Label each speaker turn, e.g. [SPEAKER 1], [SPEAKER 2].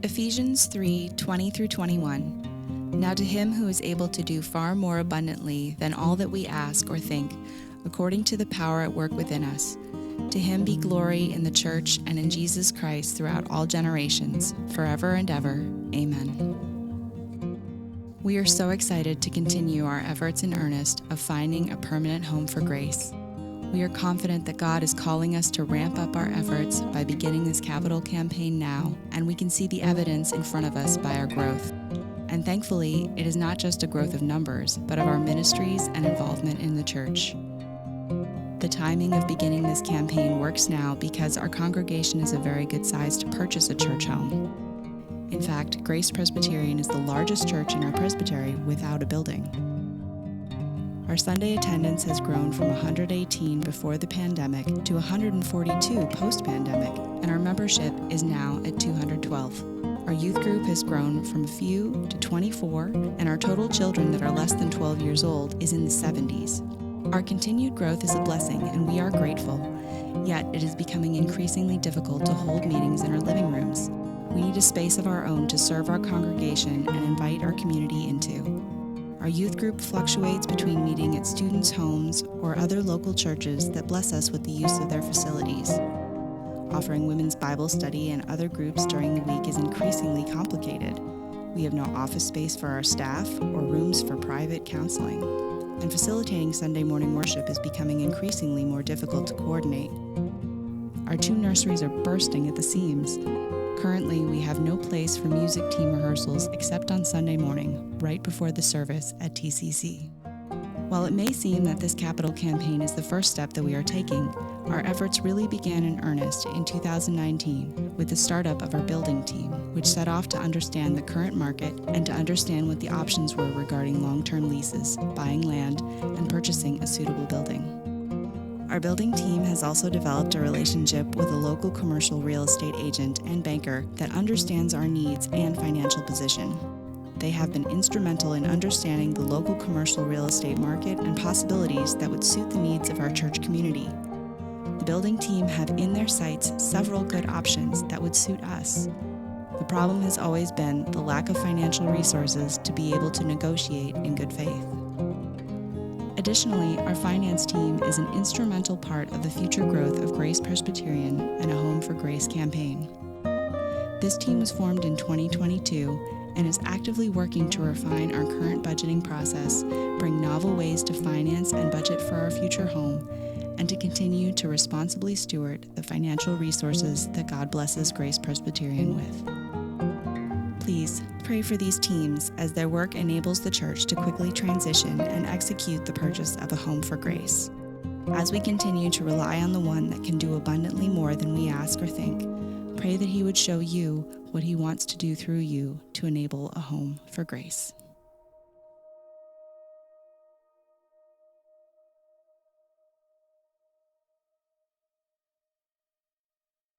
[SPEAKER 1] Ephesians 3:20 through 21. Now to him who is able to do far more abundantly than all that we ask or think, according to the power at work within us, to him be glory in the church and in Jesus Christ throughout all generations, forever and ever. Amen. We are so excited to continue our efforts in earnest of finding a permanent home for Grace. We are confident that God is calling us to ramp up our efforts by beginning this capital campaign now, and we can see the evidence in front of us by our growth. And thankfully, it is not just a growth of numbers, but of our ministries and involvement in the church. The timing of beginning this campaign works now because our congregation is a very good size to purchase a church home. In fact, Grace Presbyterian is the largest church in our presbytery without a building. Our Sunday attendance has grown from 118 before the pandemic to 142 post-pandemic, and our membership is now at 212. Our youth group has grown from a few to 24, and our total children that are less than 12 years old is in the 70s. Our continued growth is a blessing, and we are grateful, yet it is becoming increasingly difficult to hold meetings in our living rooms. We need a space of our own to serve our congregation and invite our community into. Our youth group fluctuates between meeting at students' homes or other local churches that bless us with the use of their facilities. Offering women's Bible study and other groups during the week is increasingly complicated. We have no office space for our staff or rooms for private counseling. And facilitating Sunday morning worship is becoming increasingly more difficult to coordinate. Our 2 nurseries are bursting at the seams. Currently, we have no place for music team rehearsals except on Sunday morning, right before the service at TCC. While it may seem that this capital campaign is the first step that we are taking, our efforts really began in earnest in 2019 with the startup of our building team, which set off to understand the current market and to understand what the options were regarding long-term leases, buying land, and purchasing a suitable building. Our building team has also developed a relationship with a local commercial real estate agent and banker that understands our needs and financial position. They have been instrumental in understanding the local commercial real estate market and possibilities that would suit the needs of our church community. The building team have in their sights several good options that would suit us. The problem has always been the lack of financial resources to be able to negotiate in good faith. Additionally, our finance team is an instrumental part of the future growth of Grace Presbyterian and a Home for Grace campaign. This team was formed in 2022 and is actively working to refine our current budgeting process, bring novel ways to finance and budget for our future home, and to continue to responsibly steward the financial resources that God blesses Grace Presbyterian with. Please pray for these teams as their work enables the church to quickly transition and execute the purchase of a home for Grace. As we continue to rely on the one that can do abundantly more than we ask or think, pray that he would show you what he wants to do through you to enable a home for Grace.